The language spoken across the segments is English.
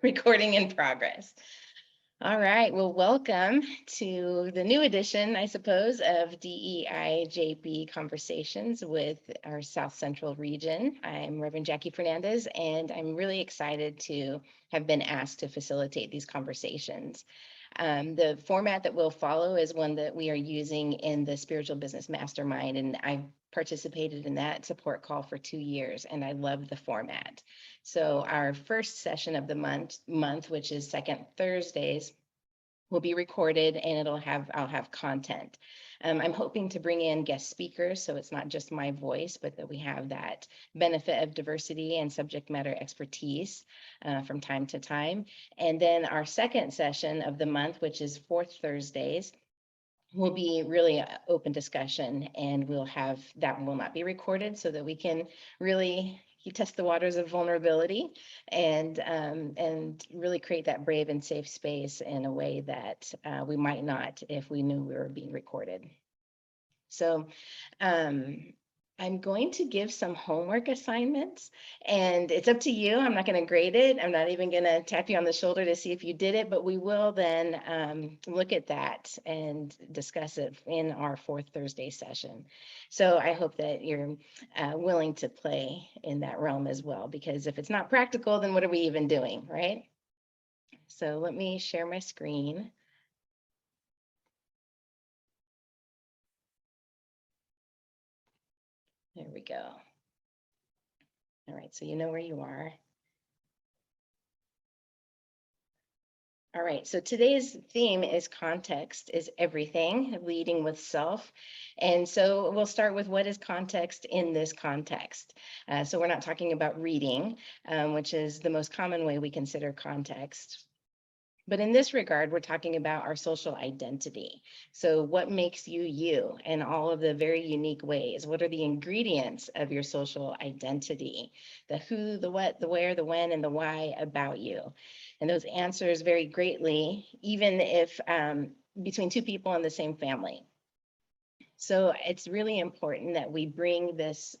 recording in progress. All right, well, welcome to the new edition, I suppose, of DEIJB Conversations with our South Central region. I'm Reverend Jackie Fernandez, and I'm really excited to have been asked to facilitate these conversations. The format that we'll follow is one that we are using in the Spiritual Business Mastermind, and I've participated in that support call for 2 years, and I love the format. So our first session of the month, which is second Thursdays, will be recorded, and I'll have content. I'm hoping to bring in guest speakers, so it's not just my voice, but that we have that benefit of diversity and subject matter expertise from time to time. And then our second session of the month, which is fourth Thursdays, will be really open discussion, and that will not be recorded, so that we can really test the waters of vulnerability and really create that brave and safe space in a way that we might not if we knew we were being recorded. So I'm going to give some homework assignments, and it's up to you. I'm not going to grade it. I'm not even going to tap you on the shoulder to see if you did it, but we will then look at that and discuss it in our fourth Thursday session. So I hope that you're willing to play in that realm as well, because if it's not practical, then what are we even doing, right? So let me share my screen. There we go. All right, so you know where you are. All right, so today's theme is context is everything, leading with self. And so we'll start with what is context in this context. So we're not talking about reading, which is the most common way we consider context. But in this regard, we're talking about our social identity. So what makes you you in all of the very unique ways? What are the ingredients of your social identity? The who, the what, the where, the when, and the why about you. And those answers vary greatly, even if between two people in the same family. So it's really important that we bring this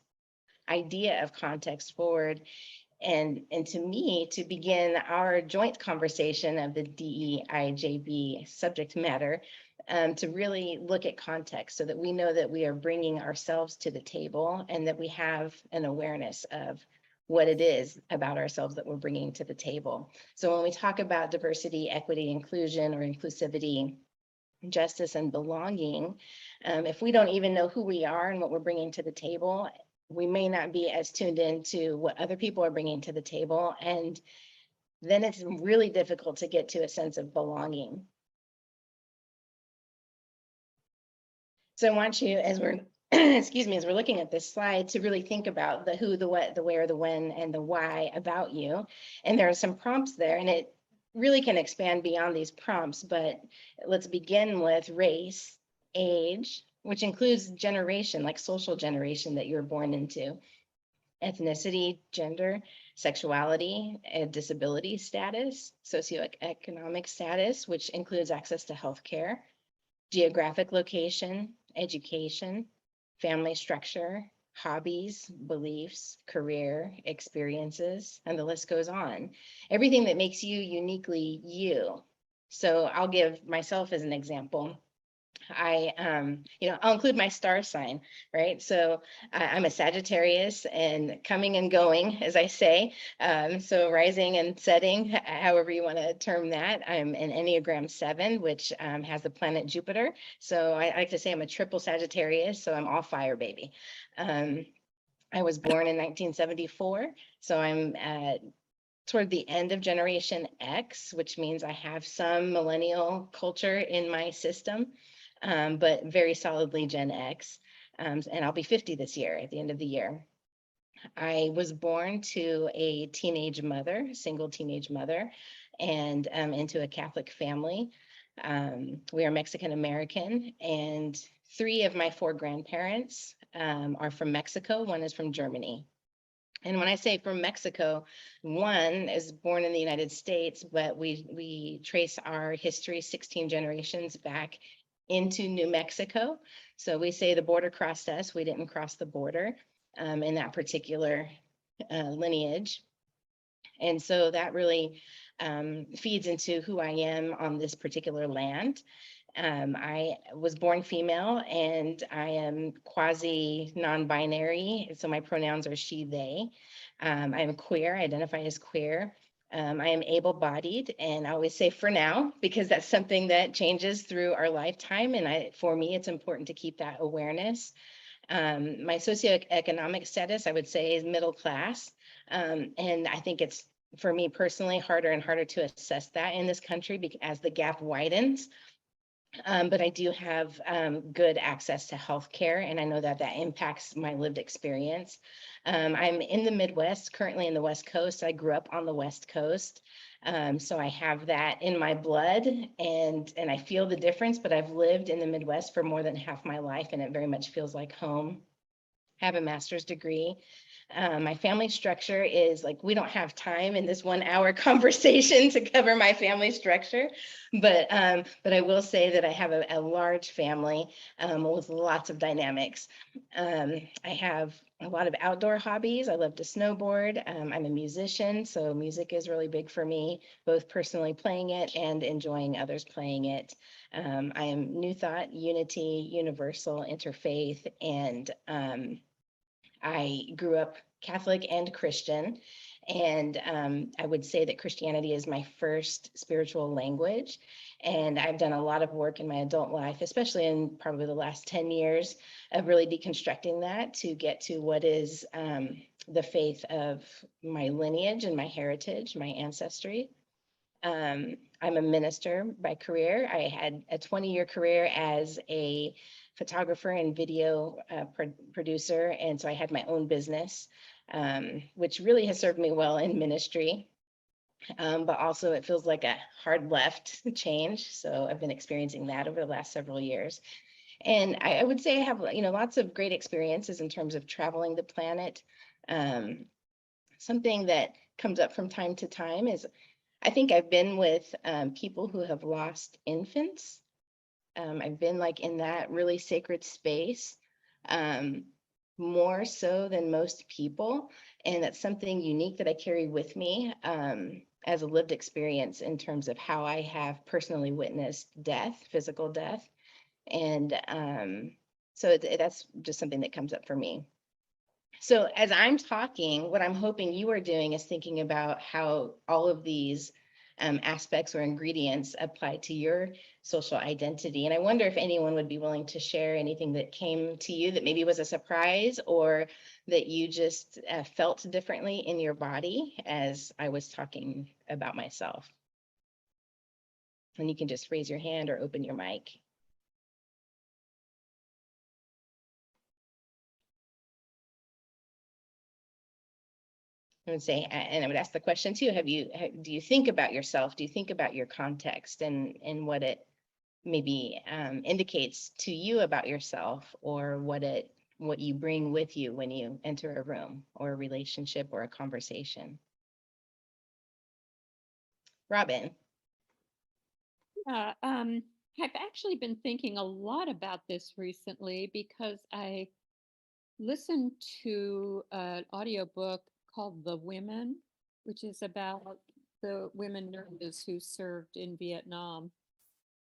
idea of context forward, and to me, to begin our joint conversation of the DEIJB subject matter, to really look at context so that we know that we are bringing ourselves to the table and that we have an awareness of what it is about ourselves that we're bringing to the table. So when we talk about diversity, equity, inclusion, or inclusivity, justice, and belonging, if we don't even know who we are and what we're bringing to the table, we may not be as tuned into what other people are bringing to the table. And then it's really difficult to get to a sense of belonging. So I want you, as we're, excuse me, as we're looking at this slide, to really think about the who, the what, the where, the when, and the why about you. And there are some prompts there, and it really can expand beyond these prompts, but let's begin with race, age, which includes generation, like social generation that you're born into, ethnicity, gender, sexuality, and disability status, socioeconomic status, which includes access to healthcare, geographic location, education, family structure, hobbies, beliefs, career, experiences, and the list goes on. Everything that makes you uniquely you. So I'll give myself as an example. I'll include my star sign, right? So I'm a Sagittarius and coming and going, as I say. So rising and setting, however you want to term that. I'm an Enneagram 7, which has the planet Jupiter. So I like to say I'm a triple Sagittarius, so I'm all fire, baby. I was born in 1974, so I'm toward the end of Generation X, which means I have some millennial culture in my system. But very solidly Gen X, and I'll be 50 this year at the end of the year. I was born to a teenage mother, single teenage mother, and into a Catholic family. We are Mexican American, and 3 of my 4 grandparents are from Mexico. 1 is from Germany. And when I say from Mexico, 1 is born in the United States, but we trace our history 16 generations back into New Mexico. So we say the border crossed us. We didn't cross the border in that particular lineage. And so that really feeds into who I am on this particular land. I was born female and I am quasi non-binary. So my pronouns are she, they. I am queer, I identify as queer. I am able-bodied, and I always say for now, because that's something that changes through our lifetime. And for me, it's important to keep that awareness. My socioeconomic status, I would say, is middle class. And I think it's, for me personally, harder and harder to assess that in this country as the gap widens. But I do have good access to healthcare, and I know that that impacts my lived experience. I'm in the Midwest, currently in the West Coast. I grew up on the West Coast, so I have that in my blood, and I feel the difference. But I've lived in the Midwest for more than half my life, and it very much feels like home. I have a master's degree. My family structure is like, we don't have time in this 1 hour conversation to cover my family structure, but I will say that I have a large family with lots of dynamics. I have a lot of outdoor hobbies. I love to snowboard. I'm a musician, so music is really big for me, both personally playing it and enjoying others playing it. I am New Thought, Unity, Universal, Interfaith, and I grew up Catholic and Christian, and I would say that Christianity is my first spiritual language. And I've done a lot of work in my adult life, especially in probably the last 10 years, of really deconstructing that to get to what is the faith of my lineage and my heritage, my ancestry. I'm a minister by career. I had a 20-year career as a photographer and video producer. And so I had my own business, which really has served me well in ministry. But also it feels like a hard left change. So I've been experiencing that over the last several years. And I would say I have, lots of great experiences in terms of traveling the planet. Something that comes up from time to time is I think I've been with people who have lost infants. I've been like in that really sacred space, more so than most people. And that's something unique that I carry with me as a lived experience in terms of how I have personally witnessed death, physical death. And so that's just something that comes up for me. So as I'm talking, what I'm hoping you are doing is thinking about how all of these aspects or ingredients apply to your social identity. And I wonder if anyone would be willing to share anything that came to you that maybe was a surprise or that you just felt differently in your body as I was talking about myself. And you can just raise your hand or open your mic. I would say, and I would ask the question too, do you think about yourself? Do you think about your context and what it maybe indicates to you about yourself, or what you bring with you when you enter a room or a relationship or a conversation? Robin. I've actually been thinking a lot about this recently because I listened to an audiobook called The Women, which is about the women nurses who served in Vietnam.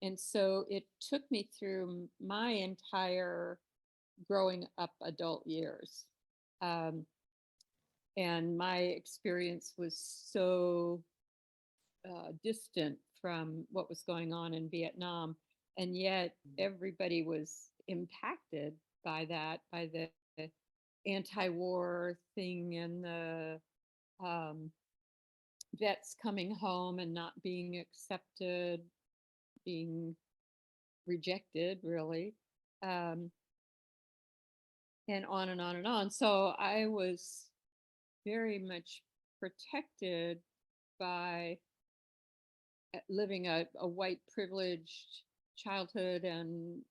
And so it took me through my entire growing up adult years. Um, and my experience was so distant from what was going on in Vietnam. And yet everybody was impacted by that, by the anti-war thing and the vets coming home and not being accepted, being rejected, really, and on and on and on. So I was very much protected by living a white privileged childhood and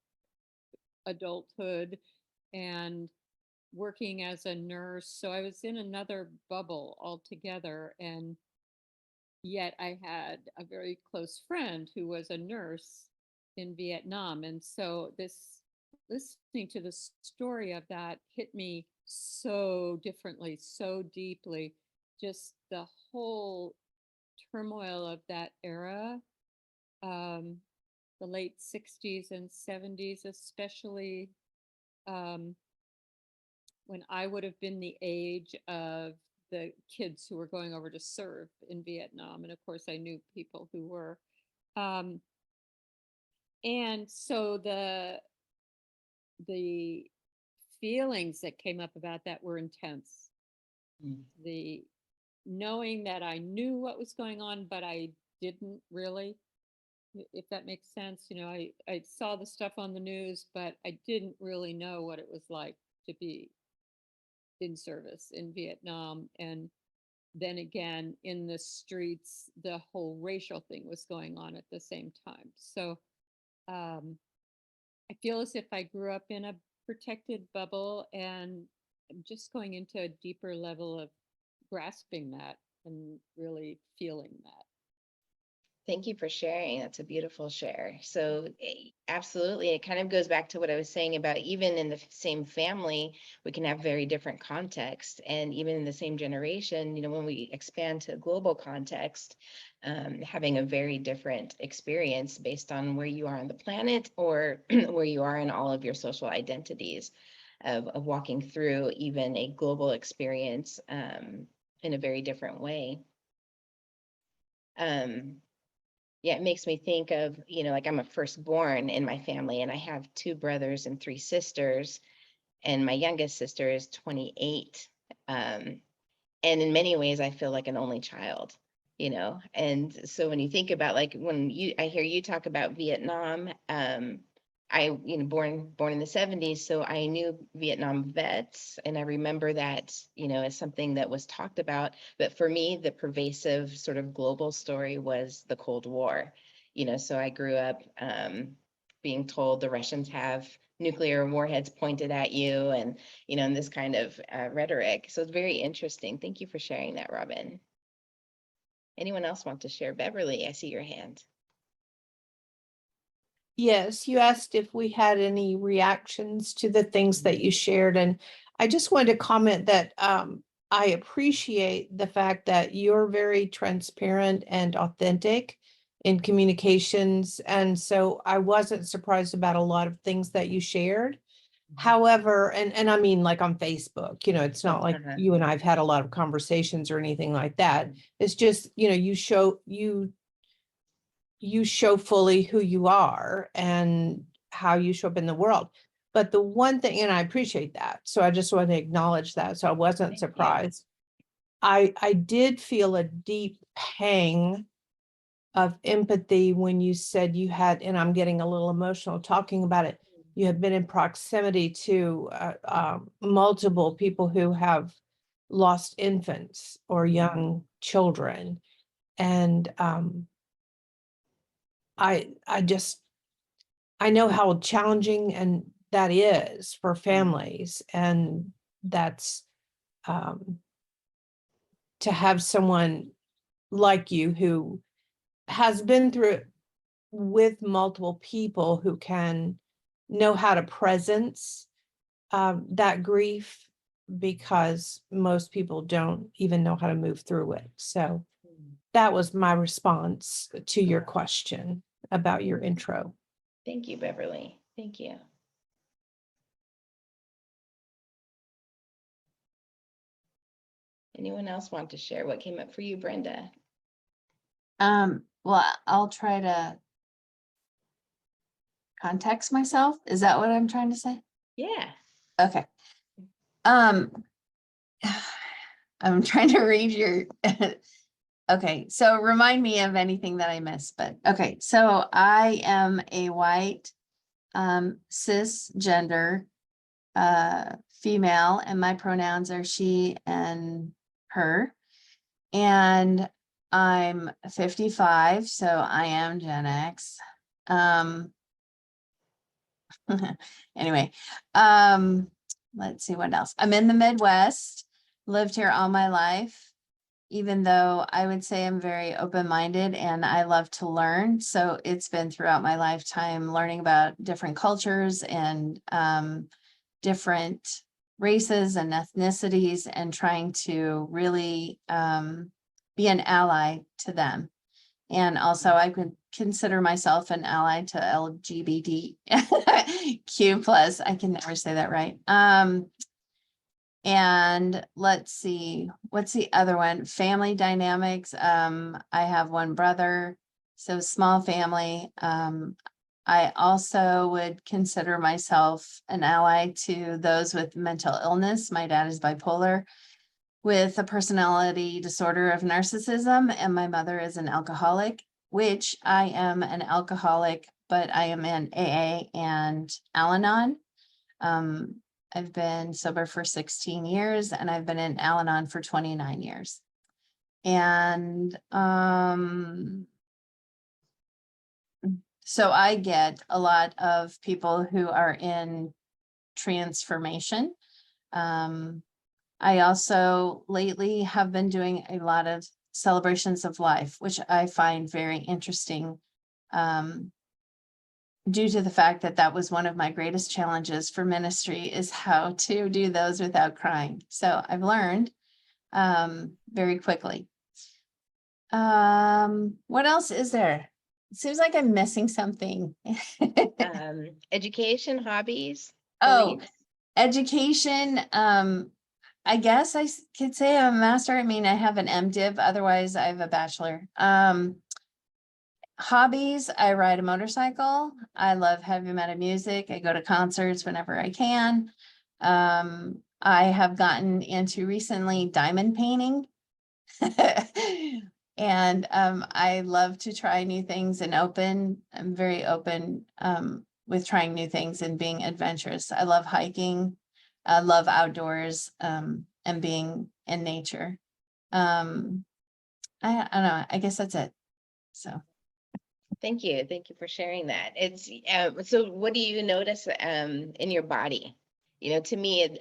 adulthood and working as a nurse. So I was in another bubble altogether. And yet I had a very close friend who was a nurse in Vietnam. And so this listening to the story of that hit me so differently, so deeply. Just the whole turmoil of that era, the late 60s and 70s, especially when I would have been the age of the kids who were going over to serve in Vietnam. And of course, I knew people who were. And so the feelings that came up about that were intense. The knowing that I knew what was going on, but I didn't really, if that makes sense. You know, I saw the stuff on the news, but I didn't really know what it was like to be in service in Vietnam. And then again, in the streets, the whole racial thing was going on at the same time. So I feel as if I grew up in a protected bubble, and I'm just going into a deeper level of grasping that and really feeling that. Thank you for sharing. That's a beautiful share. So absolutely, it kind of goes back to what I was saying about even in the same family, we can have very different context. And even in the same generation, you know, when we expand to a global context, having a very different experience based on where you are on the planet or where you are in all of your social identities of walking through even a global experience in a very different way. Yeah, it makes me think of, you know, like I'm a firstborn in my family, and I have 2 brothers and 3 sisters, and my youngest sister is 28. And in many ways, I feel like an only child, you know. And so when you think about like I hear you talk about Vietnam, you know, born in the 70s, so I knew Vietnam vets, and I remember that, you know, as something that was talked about. But for me, the pervasive sort of global story was the Cold War, you know. So I grew up being told the Russians have nuclear warheads pointed at you, and you know, in this kind of rhetoric. So it's very interesting. Thank you for sharing that, Robin. Anyone else want to share? Beverly, I see your hand. Yes, you asked if we had any reactions to the things that you shared, and I just wanted to comment that I appreciate the fact that you're very transparent and authentic in communications, and so I wasn't surprised about a lot of things that you shared. However, and I mean, like on Facebook, you know, it's not like you and I've had a lot of conversations or anything like that. It's just, you know, you show fully who you are and how you show up in the world. But the one thing, and I appreciate that, so I just want to acknowledge that, so I wasn't surprised. I did feel a deep pang of empathy when you said you had, and I'm getting a little emotional talking about it, you have been in proximity to multiple people who have lost infants or young children. And I know how challenging and that is for families, and that's to have someone like you who has been through it with multiple people who can know how to presence that grief, because most people don't even know how to move through it. So that was my response to your question about your intro. Thank you, Beverly. Thank you. Anyone else want to share what came up for you, Brenda? Well, I'll try to context myself. Is that what I'm trying to say? Yeah. Okay. I'm trying to read your okay, so remind me of anything that I missed, but okay, so I am a white cisgender female, and my pronouns are she and her, and I'm 55, so I am Gen X. Anyway, let's see what else. I'm in the Midwest, lived here all my life, even though I would say I'm very open-minded and I love to learn. So it's been throughout my lifetime learning about different cultures and different races and ethnicities, and trying to really be an ally to them. And also I could consider myself an ally to LGBTQ plus. I can never say that right. And let's see, what's the other one? Family dynamics. I have one brother, so small family. I also would consider myself an ally to those with mental illness. My dad is bipolar with a personality disorder of narcissism, and my mother is an alcoholic, which I am an alcoholic, but I am in AA and Al-Anon. I've been sober for 16 years and I've been in Al-Anon for 29 years. And so I get a lot of people who are in transformation. I also lately have been doing a lot of celebrations of life, which I find very interesting. Due to the fact that that was one of my greatest challenges for ministry, is how to do those without crying. So I've learned very quickly. What else is there? It seems like I'm missing something. Education, hobbies. Oh, beliefs? education. I guess could say I'm a master. I mean, I have an MDiv, otherwise I have a bachelor. Hobbies, I ride a motorcycle. I love heavy metal music. I go to concerts whenever I can. I have gotten into recently diamond painting. And I love to try new things and open. I'm very open with trying new things and being adventurous. I love hiking. I love outdoors and being in nature. I don't know. I guess that's it. So. Thank you. Thank you for sharing that. It's so what do you notice in your body? You know, to me,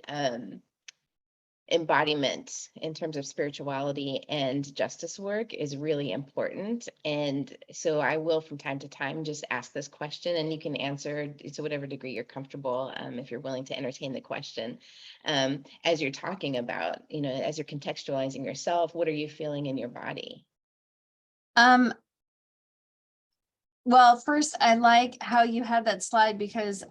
embodiment in terms of spirituality and justice work is really important. And so I will from time to time just ask this question, and you can answer to whatever degree you're comfortable, if you're willing to entertain the question. As you're talking about, you know, as you're contextualizing yourself, what are you feeling in your body? Well, first, I like how you had that slide because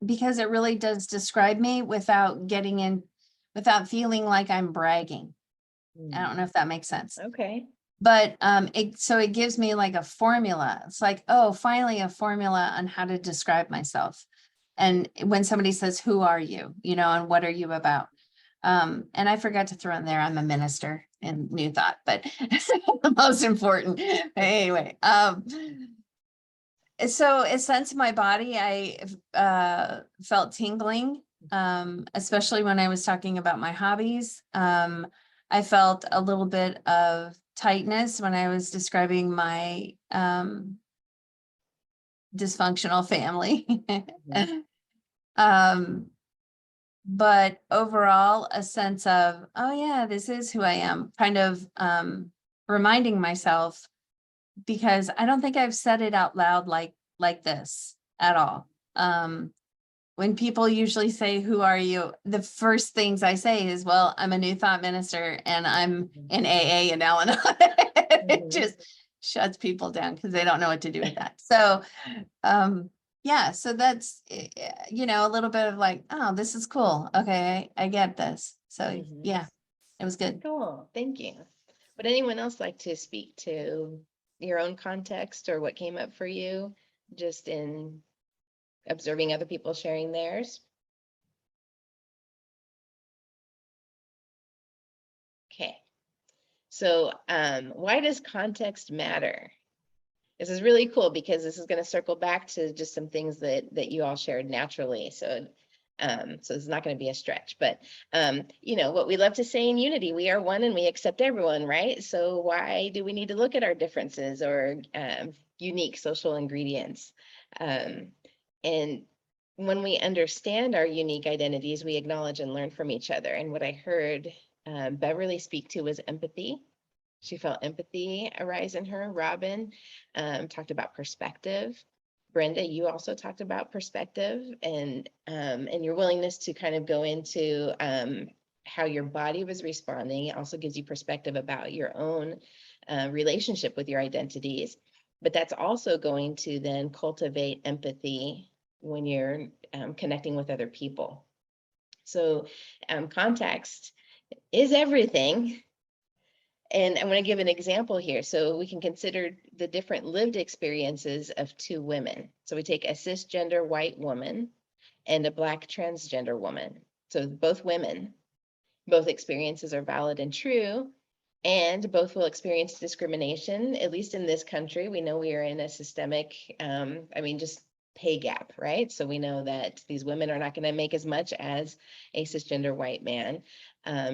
because it really does describe me without without feeling like I'm bragging. I don't know if that makes sense. Okay. But so it gives me like a formula. It's like, oh, finally a formula on how to describe myself. And when somebody says, who are you? You know, and what are you about? And I forgot to throw in there, I'm a minister in New Thought, but the most important. Anyway, so a sense of my body, I felt tingling, especially when I was talking about my hobbies. I felt a little bit of tightness when I was describing my dysfunctional family. But overall, a sense of, oh yeah, this is who I am, kind of reminding myself, because I don't think I've said it out loud like this at all. When people usually say, who are you? The first things I say is, well, I'm a New Thought minister and I'm in AA and Al-Anon. It just shuts people down because they don't know what to do with that. So, yeah, so that's, you know, a little bit of like, oh, this is cool. Okay, I get this. So yeah, it was good. Cool. Thank you. Would anyone else like to speak to your own context or what came up for you just in observing other people sharing theirs? Okay. So why does context matter? This is really cool because this is going to circle back to just some things that you all shared naturally. So so it's not going to be a stretch, but you know, what we love to say in Unity, we are one and we accept everyone, right? So why do we need to look at our differences or unique social ingredients? And when we understand our unique identities, we acknowledge and learn from each other. And what I heard Beverly speak to was empathy. She felt empathy arise in her. Robin talked about perspective. Brenda, you also talked about perspective and your willingness to kind of go into how your body was responding. It also gives you perspective about your own relationship with your identities. But that's also going to then cultivate empathy when you're connecting with other people. So context is everything. And I'm going to give an example here. So we can consider the different lived experiences of two women. So we take a cisgender white woman and a Black transgender woman. So both women, both experiences are valid and true, and both will experience discrimination, at least in this country. We know we are in a systemic, just pay gap, right? So we know that these women are not going to make as much as a cisgender white man.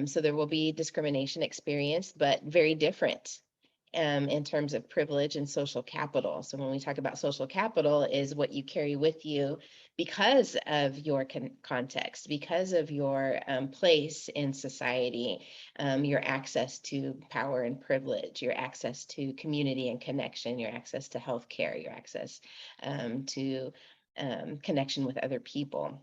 So there will be discrimination experienced, but very different in terms of privilege and social capital. So when we talk about social capital, is what you carry with you because of your context, because of your place in society, your access to power and privilege, your access to community and connection, your access to healthcare, your access to connection with other people.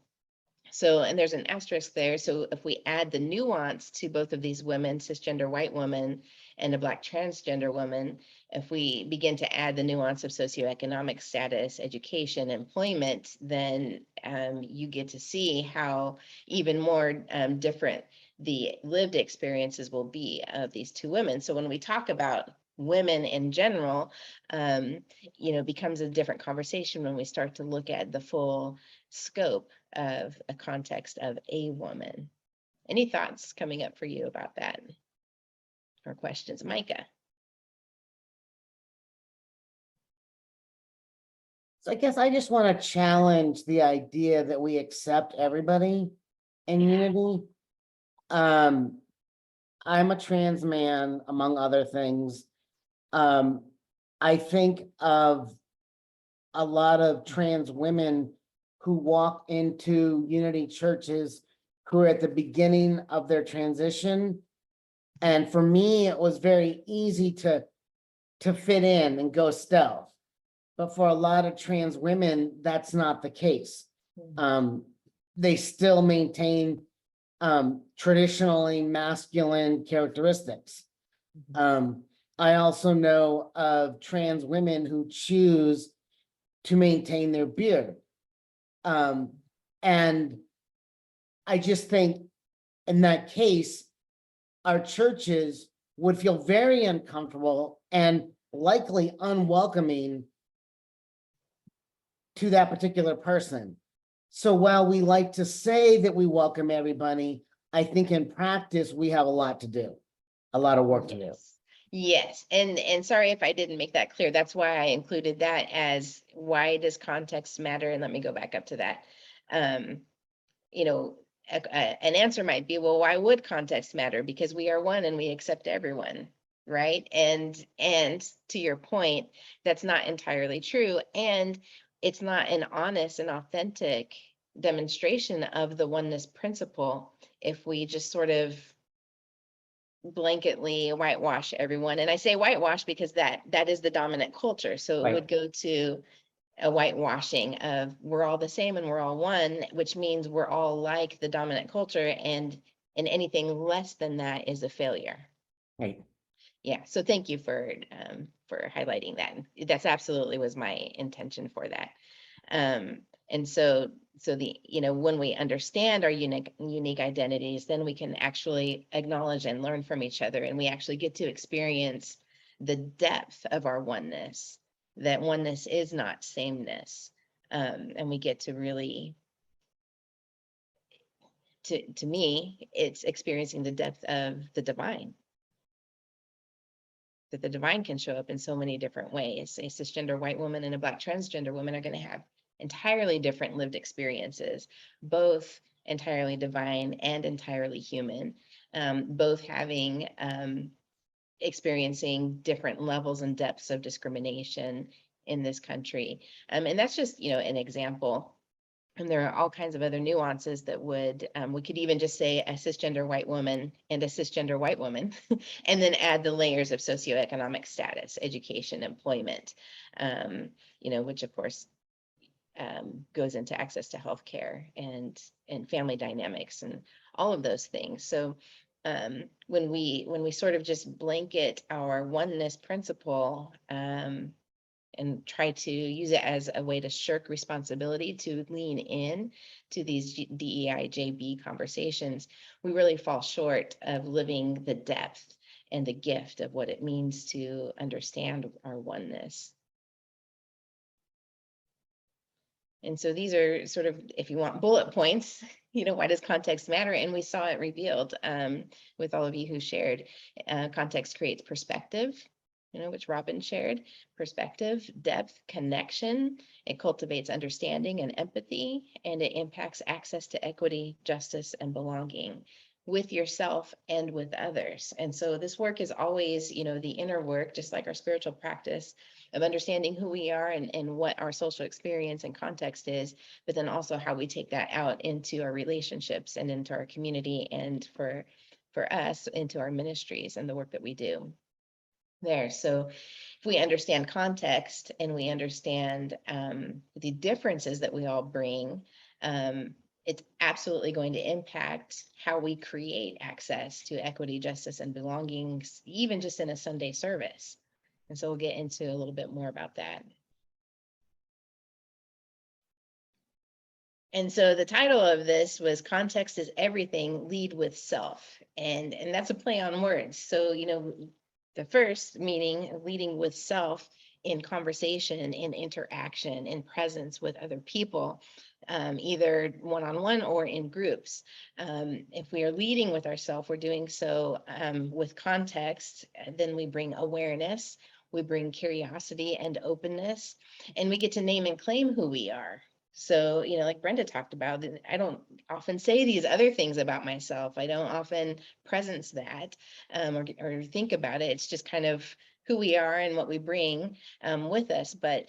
So, and there's an asterisk there. So if we add the nuance to both of these women, cisgender white woman and a Black transgender woman, if we begin to add the nuance of socioeconomic status, education, employment, then you get to see how even more different the lived experiences will be of these two women. So when we talk about women in general, becomes a different conversation when we start to look at the full scope of a context of a woman. Any thoughts coming up for you about that? Or questions, Micah? So I guess I just want to challenge the idea that we accept everybody in unity. I'm a trans man, among other things. I think of a lot of trans women who walk into unity churches who are at the beginning of their transition. And for me, it was very easy to fit in and go stealth. But for a lot of trans women, that's not the case. They still maintain traditionally masculine characteristics. I also know of trans women who choose to maintain their beard. And I just think in that case, our churches would feel very uncomfortable and likely unwelcoming to that particular person. So while we like to say that we welcome everybody, I think in practice, we have a lot to do, a lot of work to do. Yes, and sorry if I didn't make that clear. That's why I included that as why does context matter? And let me go back up to that. An answer might be, well, why would context matter? Because we are one and we accept everyone, right? And to your point, that's not entirely true. And it's not an honest and authentic demonstration of the oneness principle if we just sort of blanketly whitewash everyone. And I say whitewash because that is the dominant culture. So it Right. would go to a whitewashing of we're all the same and we're all one, which means we're all like the dominant culture, and anything less than that is a failure. Right. Yeah, so thank you for highlighting that. That's absolutely was my intention for that. And so the, when we understand our unique identities, then we can actually acknowledge and learn from each other, and we actually get to experience the depth of our oneness, that oneness is not sameness. And we get to really, to me, it's experiencing the depth of the divine. That the divine can show up in so many different ways. A cisgender white woman and a Black transgender woman are going to have entirely different lived experiences, both entirely divine and entirely human, both having experiencing different levels and depths of discrimination in this country. And that's just, an example. And there are all kinds of other nuances that would, we could even just say a cisgender white woman and a cisgender white woman, and then add the layers of socioeconomic status, education, employment, which of course goes into access to healthcare and family dynamics and all of those things. So when we sort of just blanket our oneness principle, and try to use it as a way to shirk responsibility, to lean in to these DEIJB conversations, we really fall short of living the depth and the gift of what it means to understand our oneness. And so these are sort of, if you want bullet points, why does context matter? And we saw it revealed with all of you who shared. Context creates perspective, which Robin shared. Perspective, depth, connection. It cultivates understanding and empathy, and it impacts access to equity, justice, and belonging with yourself and with others. And so this work is always, the inner work, just like our spiritual practice of understanding who we are and what our social experience and context is, but then also how we take that out into our relationships and into our community, and for us into our ministries and the work that we do there. So if we understand context and we understand the differences that we all bring, it's absolutely going to impact how we create access to equity, justice, and belongings, even just in a Sunday service. And so we'll get into a little bit more about that. And so the title of this was Context is Everything, Lead with Self. And that's a play on words. So, the first meaning, leading with self in conversation, in interaction, in presence with other people, either one-on-one or in groups. If we are leading with ourselves, we're doing so with context, then we bring awareness, we bring curiosity and openness, and we get to name and claim who we are. So, like Brenda talked about, I don't often say these other things about myself. I don't often presence that or think about it. It's just kind of who we are and what we bring with us. But,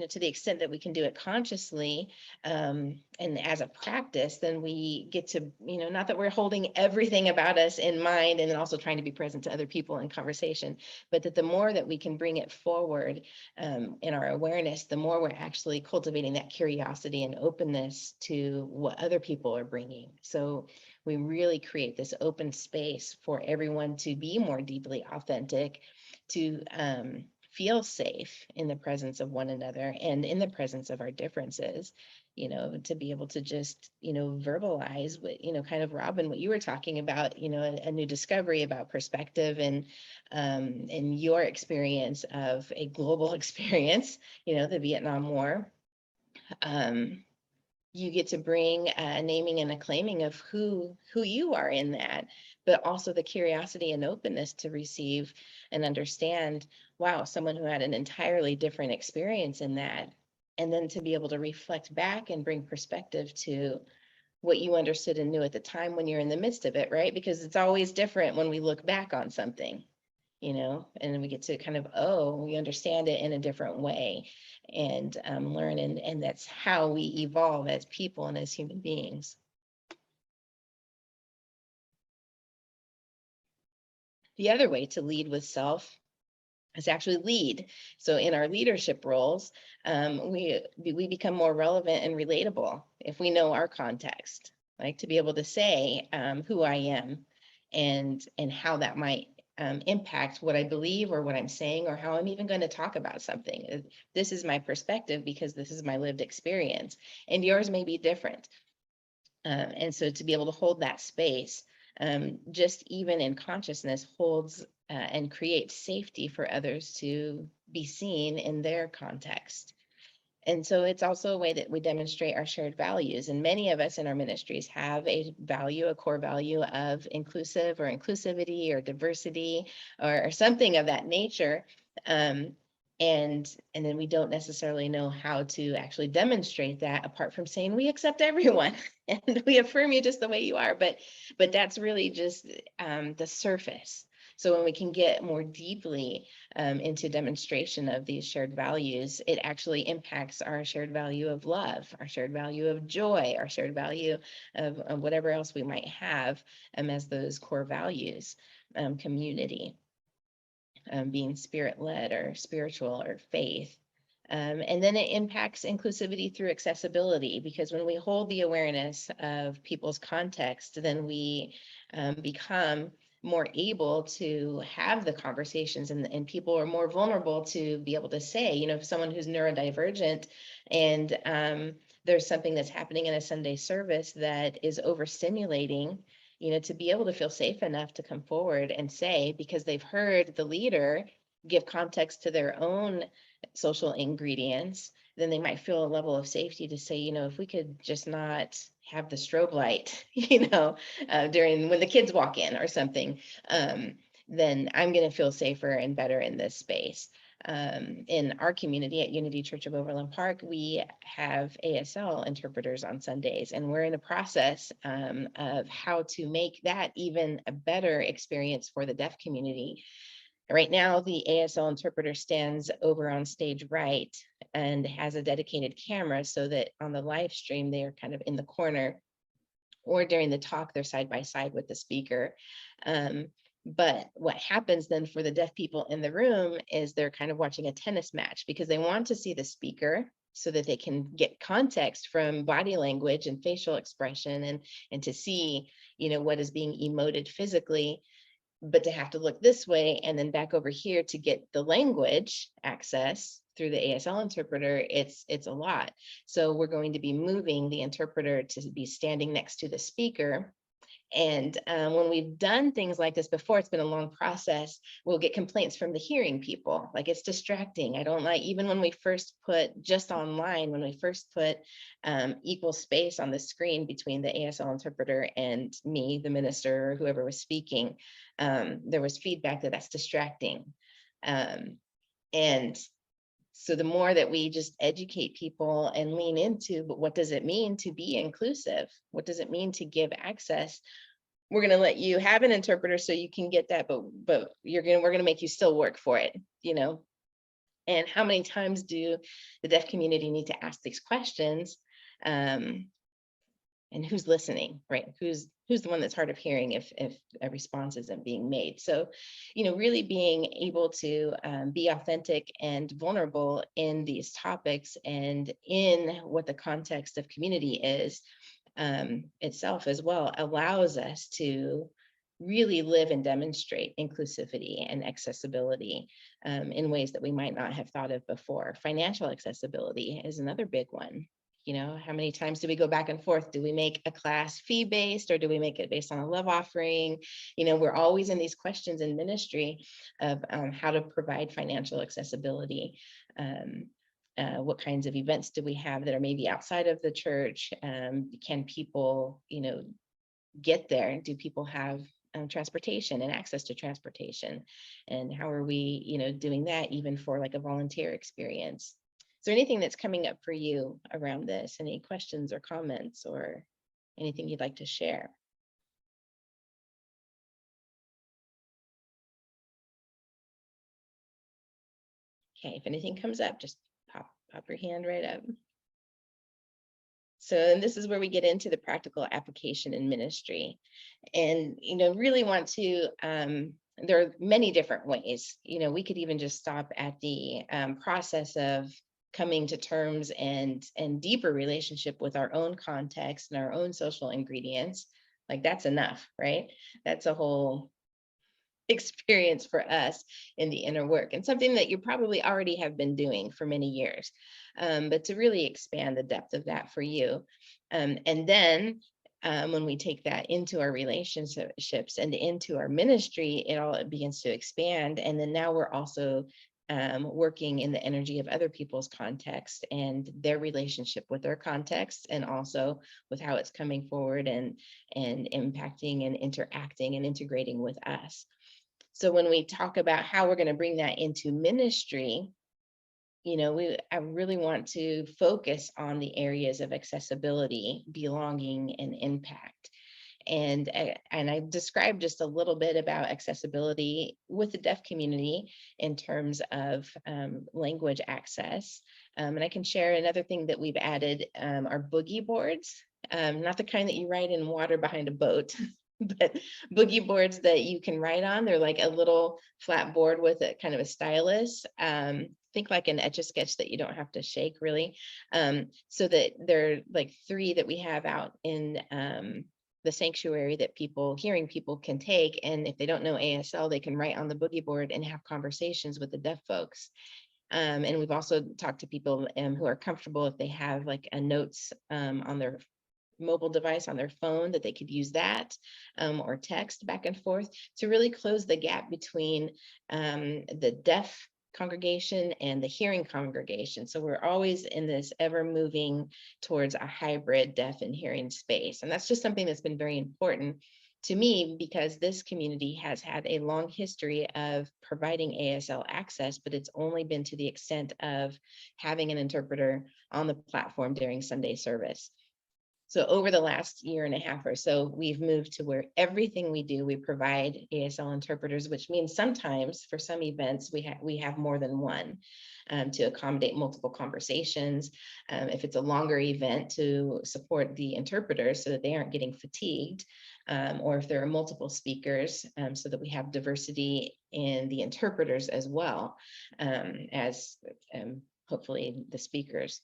to the extent that we can do it consciously and as a practice, then we get to, not that we're holding everything about us in mind and then also trying to be present to other people in conversation, but that the more that we can bring it forward in our awareness, the more we're actually cultivating that curiosity and openness to what other people are bringing. So we really create this open space for everyone to be more deeply authentic, to feel safe in the presence of one another and in the presence of our differences, to be able to just, verbalize what, kind of Robin, what you were talking about, a new discovery about perspective and your experience of a global experience, the Vietnam War. You get to bring a naming and a claiming of who you are in that, but also the curiosity and openness to receive and understand, wow, someone who had an entirely different experience in that, and then to be able to reflect back and bring perspective to what you understood and knew at the time when you're in the midst of it, right? Because it's always different when we look back on something, and then we get to kind of, we understand it in a different way and learn. And that's how we evolve as people and as human beings. The other way to lead with self is actually lead. So in our leadership roles, we become more relevant and relatable if we know our context, like to be able to say who I am and how that might impact what I believe or what I'm saying or how I'm even going to talk about something. This is my perspective because this is my lived experience, and yours may be different. And so to be able to hold that space, just even in consciousness, holds and creates safety for others to be seen in their context. And so it's also a way that we demonstrate our shared values. And many of us in our ministries have a core value of inclusive or inclusivity or diversity or something of that nature. And then we don't necessarily know how to actually demonstrate that apart from saying we accept everyone and we affirm you just the way you are. But that's really just the surface. So when we can get more deeply into demonstration of these shared values, it actually impacts our shared value of love, our shared value of joy, our shared value of whatever else we might have as those core values, community, being spirit-led or spiritual or faith, And then it impacts inclusivity through accessibility, because when we hold the awareness of people's context, then we become more able to have the conversations, and people are more vulnerable to be able to say, if someone who's neurodivergent and there's something that's happening in a Sunday service that is overstimulating, to be able to feel safe enough to come forward and say, because they've heard the leader give context to their own social ingredients, then they might feel a level of safety to say, if we could just not have the strobe light, during when the kids walk in or something, then I'm going to feel safer and better in this space. In our community at Unity Church of Overland Park, we have ASL interpreters on Sundays, and we're in a process of how to make that even a better experience for the deaf community. Right now, the ASL interpreter stands over on stage right and has a dedicated camera, so that on the live stream, they are kind of in the corner, or during the talk, they're side by side with the speaker. But what happens then for the deaf people in the room is they're kind of watching a tennis match, because they want to see the speaker so that they can get context from body language and facial expression, and to see, what is being emoted physically. But to have to look this way and then back over here to get the language access through the ASL interpreter, it's a lot. So we're going to be moving the interpreter to be standing next to the speaker. And when we've done things like this before, it's been a long process. We'll get complaints from the hearing people, like it's distracting. I don't like, even when we first put just online, when we first put equal space on the screen between the ASL interpreter and me, the minister, or whoever was speaking, there was feedback that that's distracting. And so the more that we just educate people and lean into, but what does it mean to be inclusive? What does it mean to give access? We're going to let you have an interpreter so you can get that, but we're going to make you still work for it, And how many times do the deaf community need to ask these questions? And who's listening, right? Who's the one that's hard of hearing if a response isn't being made? So, really being able to be authentic and vulnerable in these topics and in what the context of community is itself as well, allows us to really live and demonstrate inclusivity and accessibility in ways that we might not have thought of before. Financial accessibility is another big one. How many times do we go back and forth? Do we make a class fee-based, or do we make it based on a love offering? We're always in these questions in ministry of how to provide financial accessibility. What kinds of events do we have that are maybe outside of the church? Can people, get there? Do people have transportation and access to transportation? And how are we, doing that even for like a volunteer experience? Is there anything that's coming up for you around this? Any questions or comments or anything you'd like to share? Okay, if anything comes up, just pop your hand right up. So, and this is where we get into the practical application in ministry, and really want to. There are many different ways. We could even just stop at the process of coming to terms and deeper relationship with our own context and our own social ingredients. Like that's enough, right? That's a whole experience for us in the inner work, and something that you probably already have been doing for many years, but to really expand the depth of that for you. And then when we take that into our relationships and into our ministry, it begins to expand. And then now we're also working in the energy of other people's context and their relationship with their context, and also with how it's coming forward and impacting and interacting and integrating with us. So when we talk about how we're going to bring that into ministry, I really want to focus on the areas of accessibility, belonging, and impact. And I described just a little bit about accessibility with the deaf community in terms of language access. And I can share another thing that we've added are boogie boards, not the kind that you write in water behind a boat, but boogie boards that you can write on. They're like a little flat board with a kind of a stylus. think like an Etch-a-Sketch that you don't have to shake really. So that there are like 3 that we have out in the sanctuary that hearing people can take. And if they don't know ASL, they can write on the boogie board and have conversations with the deaf folks. And we've also talked to people who are comfortable if they have like a notes on their mobile device on their phone, that they could use that or text back and forth to really close the gap between the deaf congregation and the hearing congregation. So we're always in this ever moving towards a hybrid deaf and hearing space. And that's just something that's been very important to me, because this community has had a long history of providing ASL access, but it's only been to the extent of having an interpreter on the platform during Sunday service. So over the last year and a half or so, we've moved to where everything we do, we provide ASL interpreters, which means sometimes for some events, we have more than one to accommodate multiple conversations. If it's a longer event, to support the interpreters so that they aren't getting fatigued, or if there are multiple speakers, so that we have diversity in the interpreters as well as hopefully the speakers.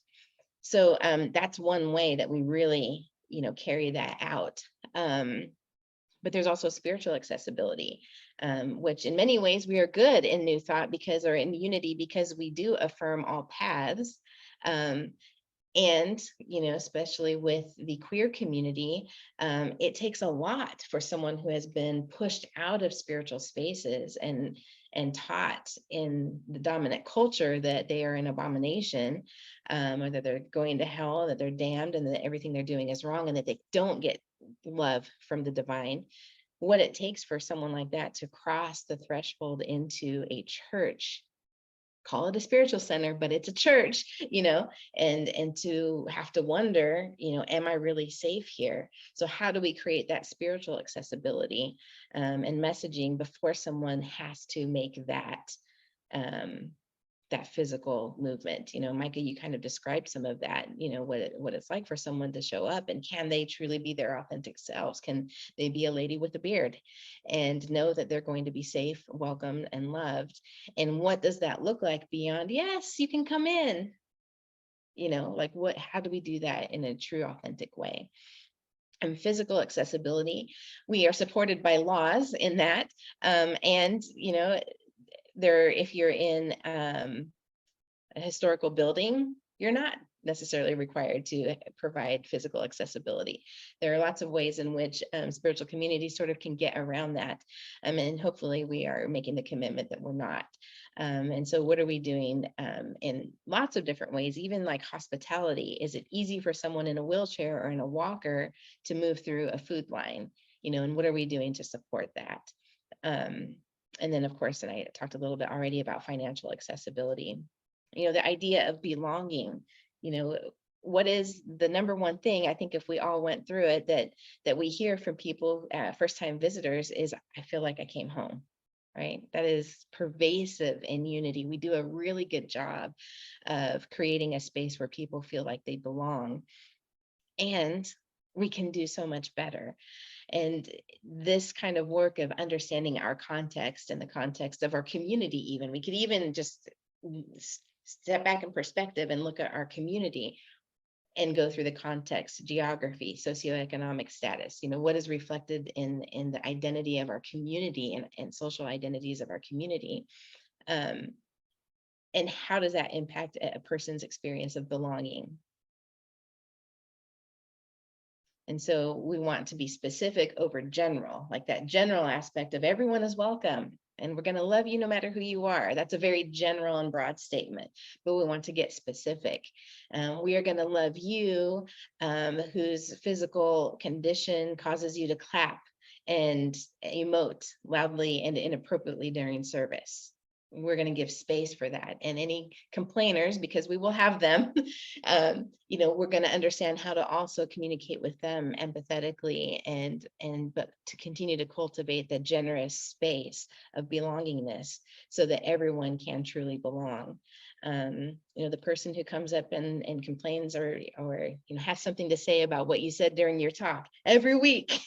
So that's one way that we really, carry that out. But there's also spiritual accessibility, which in many ways we are good in New Thought or in Unity, because we do affirm all paths. And, especially with the queer community, it takes a lot for someone who has been pushed out of spiritual spaces and taught in the dominant culture that they are an abomination, or that they're going to hell, that they're damned, and that everything they're doing is wrong, and that they don't get love from the divine. What it takes for someone like that to cross the threshold into a church, call it a spiritual center, but it's a church, and to have to wonder, am I really safe here? So how do we create that spiritual accessibility and messaging before someone has to make that physical movement? Micah, you kind of described some of that, what it's like for someone to show up, and can they truly be their authentic selves? Can they be a lady with a beard and know that they're going to be safe, welcomed, and loved? And what does that look like beyond, yes, you can come in? How do we do that in a true, authentic way? And physical accessibility, we are supported by laws in that. And, if you're in a historical building, you're not necessarily required to provide physical accessibility. There are lots of ways in which spiritual communities sort of can get around that. And hopefully we are making the commitment that we're not. And so what are we doing in lots of different ways, even like hospitality? Is it easy for someone in a wheelchair or in a walker to move through a food line? And what are we doing to support that? And then, of course, and I talked a little bit already about financial accessibility. The idea of belonging, what is the number one thing, I think if we all went through it, that we hear from people, first-time visitors, is, I feel like I came home, right? That is pervasive in Unity. We do a really good job of creating a space where people feel like they belong, and we can do so much better. And this kind of work of understanding our context and the context of our community, even, we could even just step back in perspective and look at our community and go through the context, geography, socioeconomic status, what is reflected in the identity of our community and social identities of our community. And how does that impact a person's experience of belonging? And so we want to be specific over general, like that general aspect of everyone is welcome and we're going to love you no matter who you are. That's a very general and broad statement, but we want to get specific. We are going to love you whose physical condition causes you to clap and emote loudly and inappropriately during service. We're going to give space for that. And any complainers, because we will have them, we're going to understand how to also communicate with them empathetically but to continue to cultivate the generous space of belongingness so that everyone can truly belong. The person who comes up and complains or has something to say about what you said during your talk every week,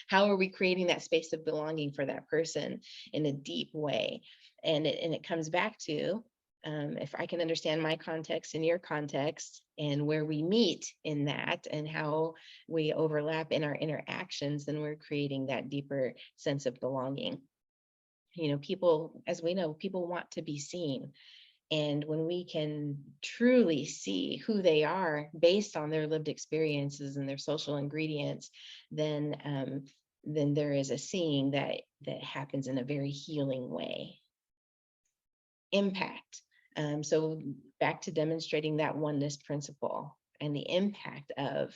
how are we creating that space of belonging for that person in a deep way? And it comes back to if I can understand my context and your context and where we meet in that and how we overlap in our interactions, then we're creating that deeper sense of belonging. You know, people, as we know, people want to be seen. And when we can truly see who they are based on their lived experiences and their social ingredients, then there is a seeing that happens in a very healing way. Impact. So back to demonstrating that oneness principle and the impact of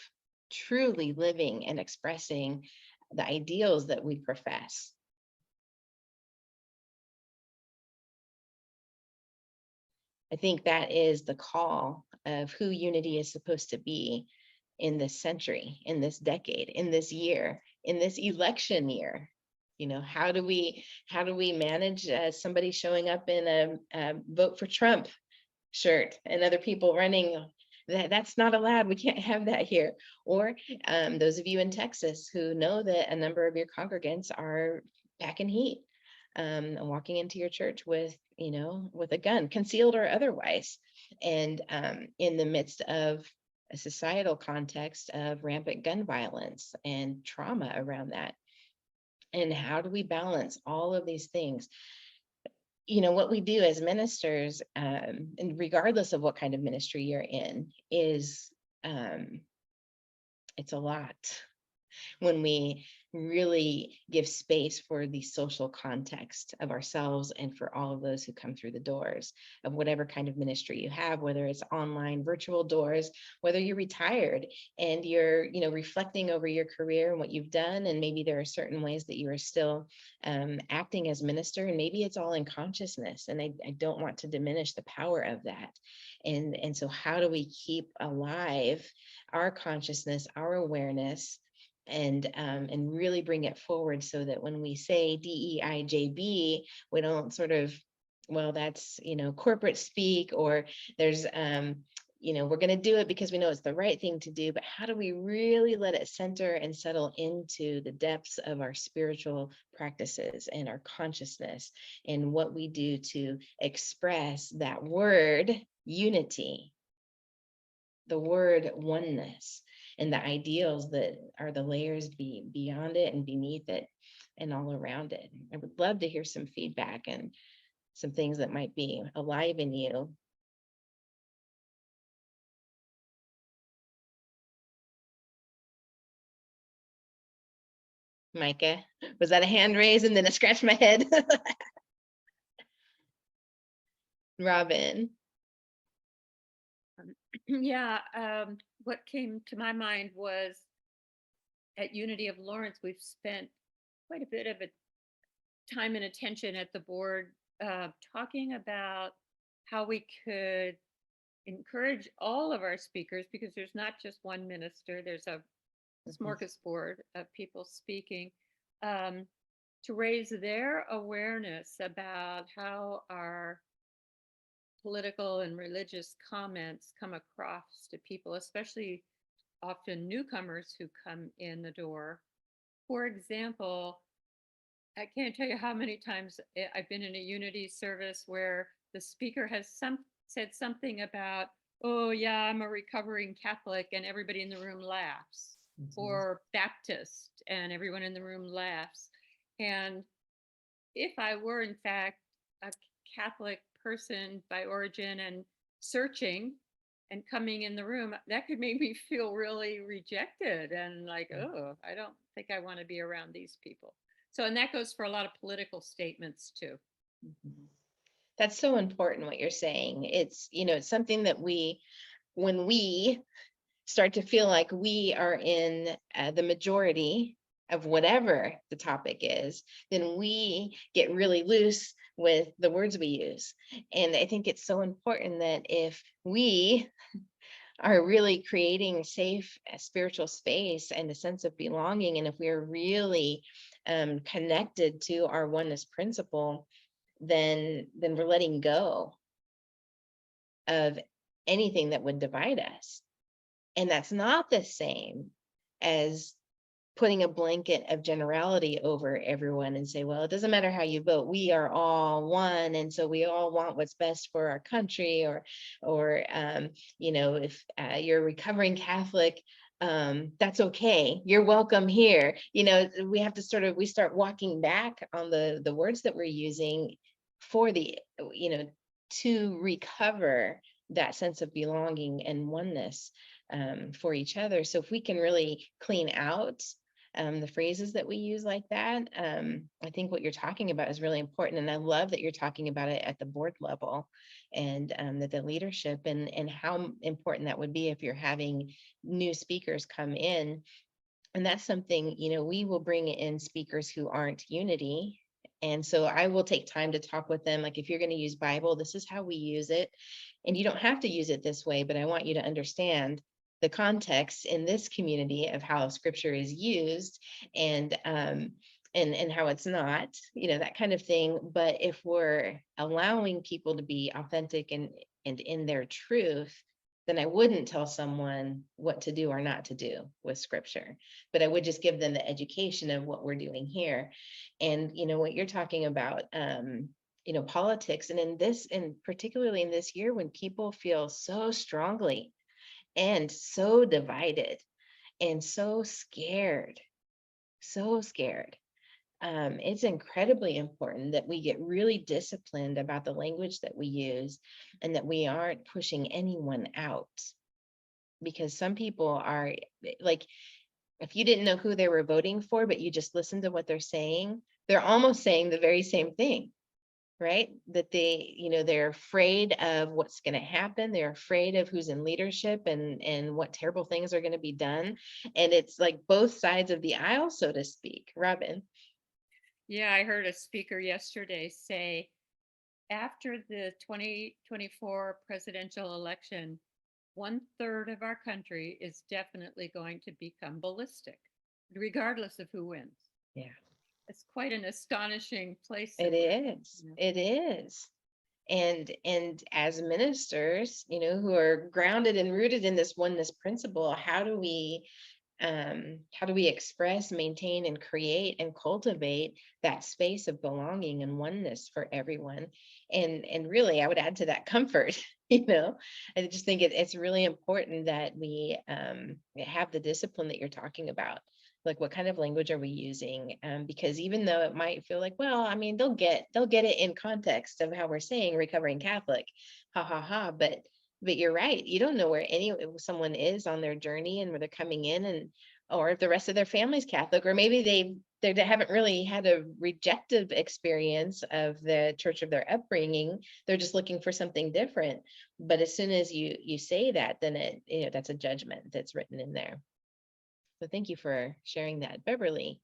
truly living and expressing the ideals that we profess. I think that is the call of who unity is supposed to be in this century, in this decade, in this year, in this election year. You know, how do we manage somebody showing up in a vote for Trump shirt and other people running? That's not allowed. We can't have that here. Or those of you in Texas who know that a number of your congregants are packing heat, and walking into your church with, you know, with a gun, concealed or otherwise, and in the midst of a societal context of rampant gun violence and trauma around that. And how do we balance all of these things? You know, what we do as ministers, and regardless of what kind of ministry you're in, is it's a lot when we really give space for the social context of ourselves and for all of those who come through the doors of whatever kind of ministry you have, whether it's online, virtual doors, whether you're retired and you're, you know, reflecting over your career and what you've done. And maybe there are certain ways that you are still acting as minister, and maybe it's all in consciousness. And I don't want to diminish the power of that. And so how do we keep alive our consciousness, our awareness, and really bring it forward so that when we say DEIJB, we don't sort of, well, that's, you know, corporate speak, or there's, you know, we're going to do it because we know it's the right thing to do, but how do we really let it center and settle into the depths of our spiritual practices and our consciousness and what we do to express that word unity, the word oneness, and the ideals that are the layers beyond it and beneath it and all around it. I would love to hear some feedback and some things that might be alive in you. Micah, was that a hand raise and then a scratch my head? Robin. Yeah, what came to my mind was at Unity of Lawrence, we've spent quite a bit of time and attention at the board talking about how we could encourage all of our speakers, because there's not just one minister, there's a smorgasbord of people speaking, to raise their awareness about how our political and religious comments come across to people, especially often newcomers who come in the door. For example, I can't tell you how many times I've been in a Unity service where the speaker has said something about, oh yeah, I'm a recovering Catholic, and everybody in the room laughs, or Baptist, and everyone in the room laughs. And if I were in fact a Catholic person by origin and searching and coming in the room, that could make me feel really rejected and like, oh, I don't think I want to be around these people. So, and that goes for a lot of political statements too. That's so important what you're saying. It's, you know, it's something that when we start to feel like we are in the majority of whatever the topic is, then we get really loose with the words we use. And I think it's so important that if we are really creating safe spiritual space and a sense of belonging, and if we're really connected to our oneness principle, then we're letting go of anything that would divide us. And that's not the same as putting a blanket of generality over everyone and say, well, it doesn't matter how you vote, we are all one, and so we all want what's best for our country, or you know, if you're a recovering Catholic, that's okay, you're welcome here. You know, we have to we start walking back on the words that we're using for the, you know, to recover that sense of belonging and oneness for each other. So if we can really clean out the phrases that we use like that, I think what you're talking about is really important. And I love that you're talking about it at the board level, and that the leadership, and how important that would be if you're having new speakers come in. And that's something, you know, we will bring in speakers who aren't unity. And so I will take time to talk with them. Like, if you're going to use Bible, this is how we use it. And you don't have to use it this way, but I want you to understand the context in this community of how scripture is used, and how it's not, you know, that kind of thing. But if we're allowing people to be authentic and in their truth, then I wouldn't tell someone what to do or not to do with scripture, but I would just give them the education of what we're doing here. And, you know, what you're talking about, you know, politics, and in this, and particularly in this year, when people feel so strongly and so divided and so scared, it's incredibly important that we get really disciplined about the language that we use, and that we aren't pushing anyone out. Because some people are like, if you didn't know who they were voting for, but you just listen to what they're saying, they're almost saying the very same thing, right? That they, you know, they're afraid of what's going to happen. They're afraid of who's in leadership, and what terrible things are going to be done. And it's like both sides of the aisle, so to speak. Robin. Yeah, I heard a speaker yesterday say, after the 2024 presidential election, 1/3 of our country is definitely going to become ballistic, regardless of who wins. Yeah. It's quite an astonishing place. It is. You know? It is. And as ministers, you know, who are grounded and rooted in this oneness principle, how do we express, maintain, and create and cultivate that space of belonging and oneness for everyone? And really, I would add to that comfort. You know, I just think it's really important that we have the discipline that you're talking about. Like, what kind of language are we using? Because even though it might feel like, well, I mean, they'll get it in context of how we're saying recovering Catholic, ha ha ha. But you're right. You don't know where someone is on their journey, and where they're coming in, and or if the rest of their family's Catholic, or maybe they haven't really had a rejective experience of the church of their upbringing. They're just looking for something different. But as soon as you say that, then it, you know, that's a judgment that's written in there. So thank you for sharing that, Beverly.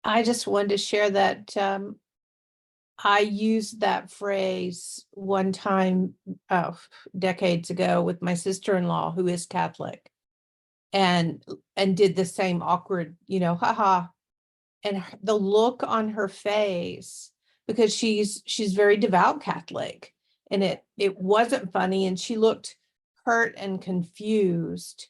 I just wanted to share that I used that phrase one time decades ago with my sister-in-law, who is Catholic, and did the same awkward, you know, haha. And the look on her face, because she's very devout Catholic, and it wasn't funny, and she looked hurt and confused.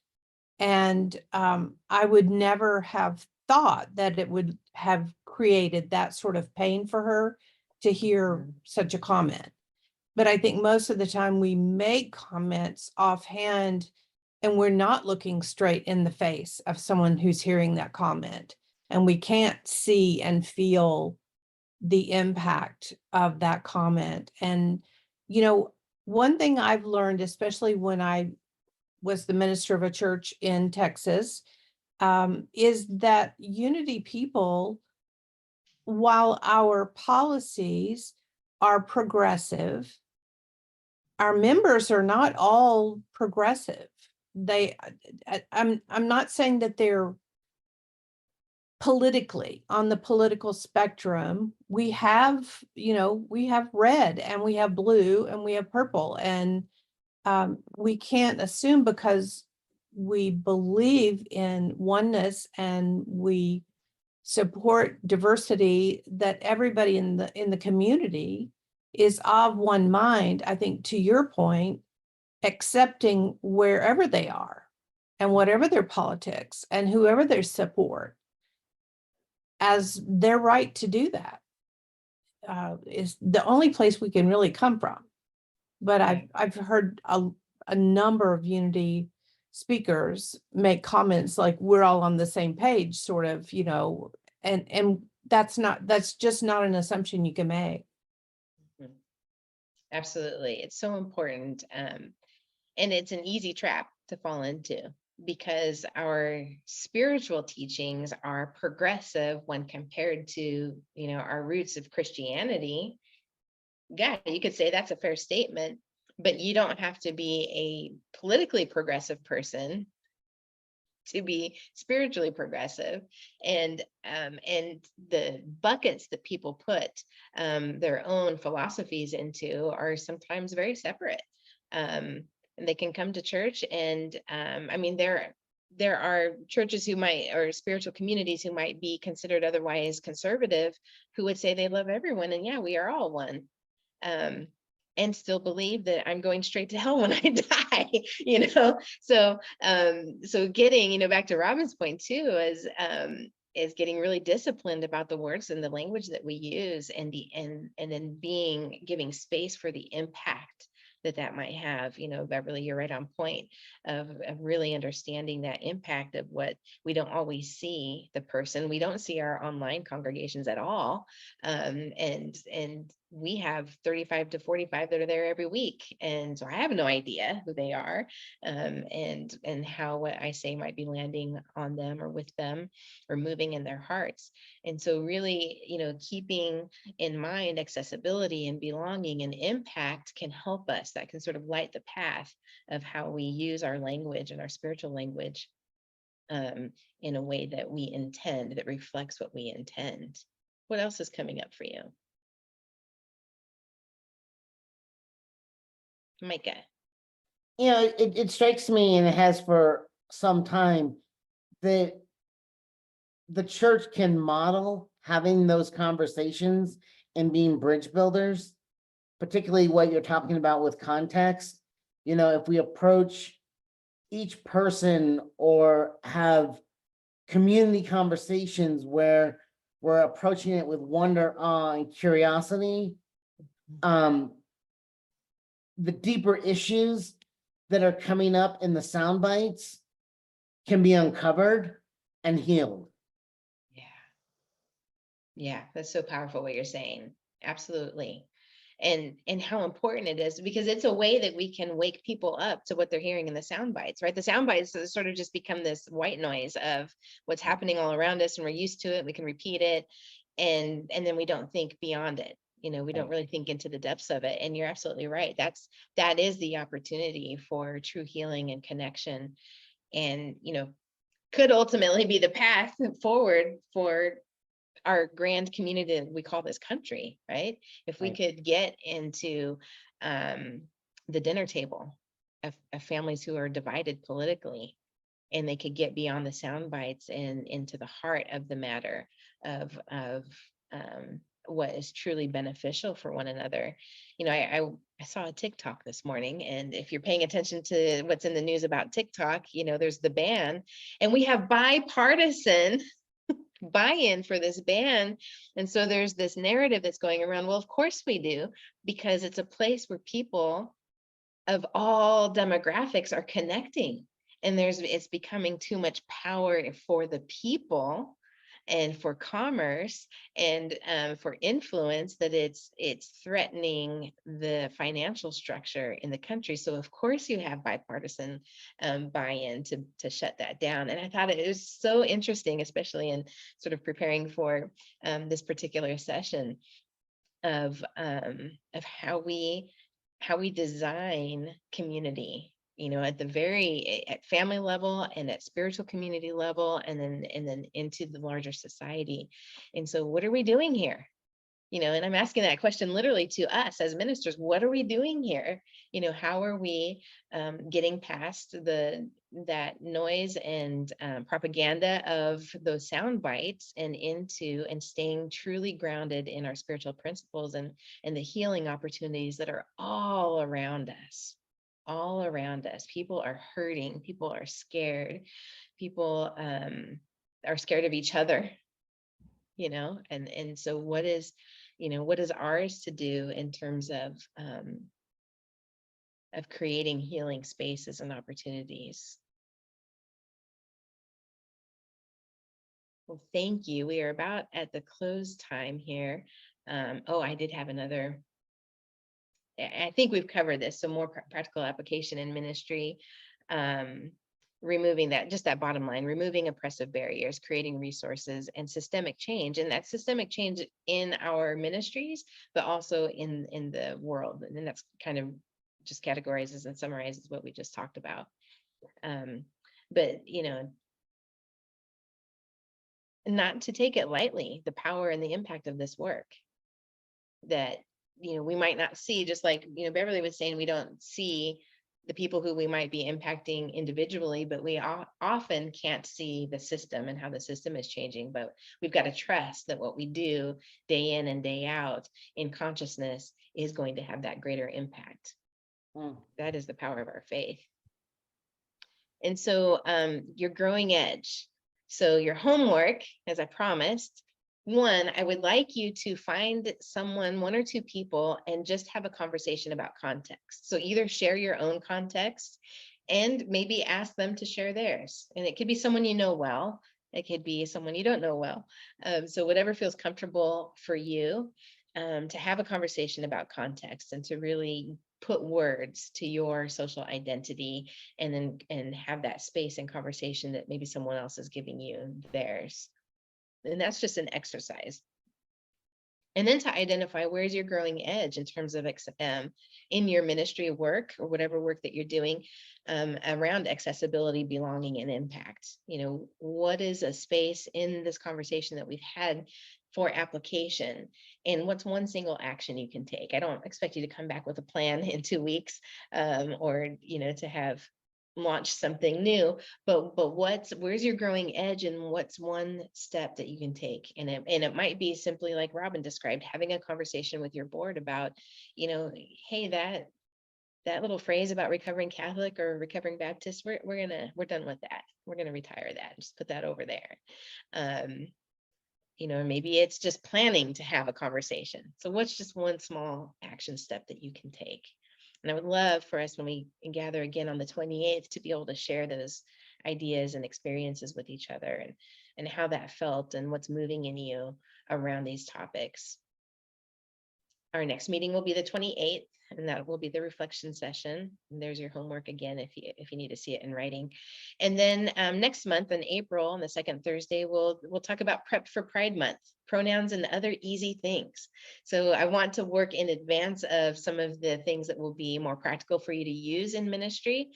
And I would never have thought that it would have created that sort of pain for her to hear such a comment. But I think most of the time we make comments offhand, and we're not looking straight in the face of someone who's hearing that comment, and we can't see and feel the impact of that comment. And, you know, one thing I've learned, especially when I was the minister of a church in Texas, is that unity people, while our policies are progressive, our members are not all progressive. I'm not saying that they're politically on the political spectrum. We have, you know, we have red, and we have blue, and we have purple, and we can't assume because we believe in oneness and we support diversity that everybody in the community is of one mind. I think, to your point, accepting wherever they are, and whatever their politics and whoever their support as their right to do that is the only place we can really come from. But I've heard a number of unity speakers make comments like we're all on the same page, sort of, and that's just not an assumption you can make. Absolutely. It's so important. And it's an easy trap to fall into because our spiritual teachings are progressive when compared to, our roots of Christianity. Yeah, you could say that's a fair statement, but you don't have to be a politically progressive person to be spiritually progressive. And the buckets that people put their own philosophies into are sometimes very separate. And they can come to church and there are churches or spiritual communities who might be considered otherwise conservative, who would say they love everyone. And yeah, we are all one. And still believe that I'm going straight to hell when I die, So getting, back to Robin's point too, is getting really disciplined about the words and the language that we use and then giving space for the impact that might have. Beverly, you're right on point of really understanding that impact of what we don't always see the person. We don't see our online congregations at all. And we have 35 to 45 that are there every week. And so I have no idea who they are and how what I say might be landing on them or with them or moving in their hearts. And so really, keeping in mind accessibility and belonging and impact can help us. That can sort of light the path of how we use our language and our spiritual language in a way that we intend, that reflects what we intend. What else is coming up for you? Micah. It strikes me, and it has for some time, that the church can model having those conversations and being bridge builders, particularly what you're talking about with context. If we approach each person or have community conversations where we're approaching it with wonder, awe, and curiosity, the deeper issues that are coming up in the sound bites can be uncovered and healed. Yeah, that's so powerful what you're saying. Absolutely. And how important it is, because it's a way that we can wake people up to what they're hearing in the sound bites, right? The sound bites sort of just become this white noise of what's happening all around us, and we're used to it. We can repeat it, and then we don't think beyond it. We don't really think into the depths of it. And you're absolutely right. That is the opportunity for true healing and connection, and could ultimately be the path forward for our grand community that we call this country, right? If we could get into the dinner table of families who are divided politically, and they could get beyond the sound bites and into the heart of the matter of what is truly beneficial for one another. I saw a TikTok this morning, and if you're paying attention to what's in the news about TikTok, there's the ban, and we have bipartisan buy-in for this ban. And so there's this narrative that's going around. Well, of course we do, because it's a place where people of all demographics are connecting, and it's becoming too much power for the people and for commerce and for influence, that it's threatening the financial structure in the country. So of course you have bipartisan buy-in to shut that down. And I thought it was so interesting, especially in sort of preparing for this particular session, of how we design community, at family level and at spiritual community level, and then into the larger society. And so what are we doing here? And I'm asking that question literally to us as ministers. What are we doing here? How are we getting past that noise and propaganda of those sound bites and staying truly grounded in our spiritual principles and the healing opportunities that are all around us, all around us. People are hurting, people are scared, people are scared of each other, and so what is ours to do in terms of creating healing spaces and opportunities. Well, thank you. We are about at the close time here. I did have another. I think we've covered this. So more practical application in ministry, removing that bottom line, removing oppressive barriers, creating resources, and systemic change. And that systemic change in our ministries, but also in the world. And then that's kind of just categorizes and summarizes what we just talked about. But not to take it lightly, the power and the impact of this work that, we might not see, just like, Beverly was saying, we don't see the people who we might be impacting individually, but we often can't see the system and how the system is changing. But we've got to trust that what we do day in and day out in consciousness is going to have that greater impact. That is the power of our faith. And so your growing edge. So your homework, as I promised, one, I would like you to find someone, one or two people, and just have a conversation about context. So either share your own context and maybe ask them to share theirs. And it could be someone you know well. It could be someone you don't know well. So whatever feels comfortable for you, to have a conversation about context and to really put words to your social identity, and have that space and conversation that maybe someone else is giving you theirs. And that's just an exercise. And then to identify where's your growing edge in terms of in your ministry work or whatever work that you're doing around accessibility, belonging, and impact. What is a space in this conversation that we've had for application, and what's one single action you can take? I don't expect you to come back with a plan in 2 weeks or to have launch something new, but where's your growing edge, and what's one step that you can take? And it might be simply like Robin described, having a conversation with your board about, hey, that little phrase about recovering Catholic or recovering Baptist, we're done with that. We're gonna retire that, just put that over there. Maybe it's just planning to have a conversation. So what's just one small action step that you can take? And I would love for us, when we gather again on the 28th, to be able to share those ideas and experiences with each other, and how that felt and what's moving in you around these topics. Our next meeting will be the 28th, and that will be the reflection session. And there's your homework again, if you need to see it in writing. And then next month in April, on the second Thursday, we'll talk about prep for Pride Month, pronouns and other easy things. So I want to work in advance of some of the things that will be more practical for you to use in ministry.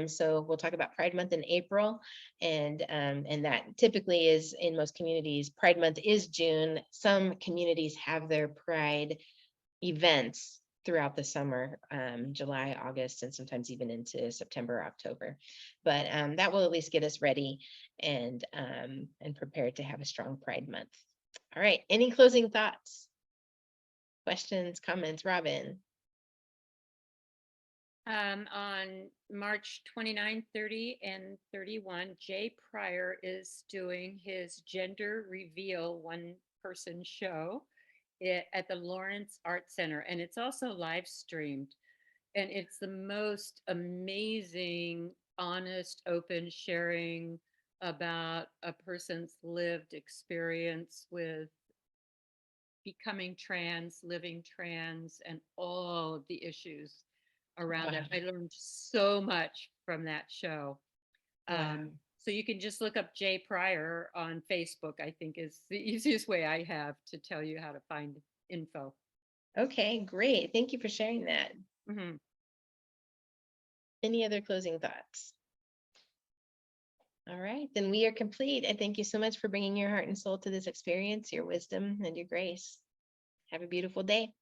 So we'll talk about Pride Month in April, and that typically is, in most communities, Pride Month is June. Some communities have their Pride events throughout the summer, July, August, and sometimes even into September, October. But that will at least get us ready and prepared to have a strong Pride Month. All right, any closing thoughts, questions, comments? Robin? On March 29, 30, and 31, Jay Pryor is doing his gender reveal one-person show at the Lawrence Art Center, and it's also live streamed. And it's the most amazing, honest, open sharing about a person's lived experience with becoming trans, living trans, and all of the issues around it. I learned so much from that show. So you can just look up Jay Pryor on Facebook, I think is the easiest way I have to tell you how to find info. Okay, great. Thank you for sharing that. Mm-hmm. Any other closing thoughts? All right, then we are complete. And thank you so much for bringing your heart and soul to this experience, your wisdom and your grace. Have a beautiful day.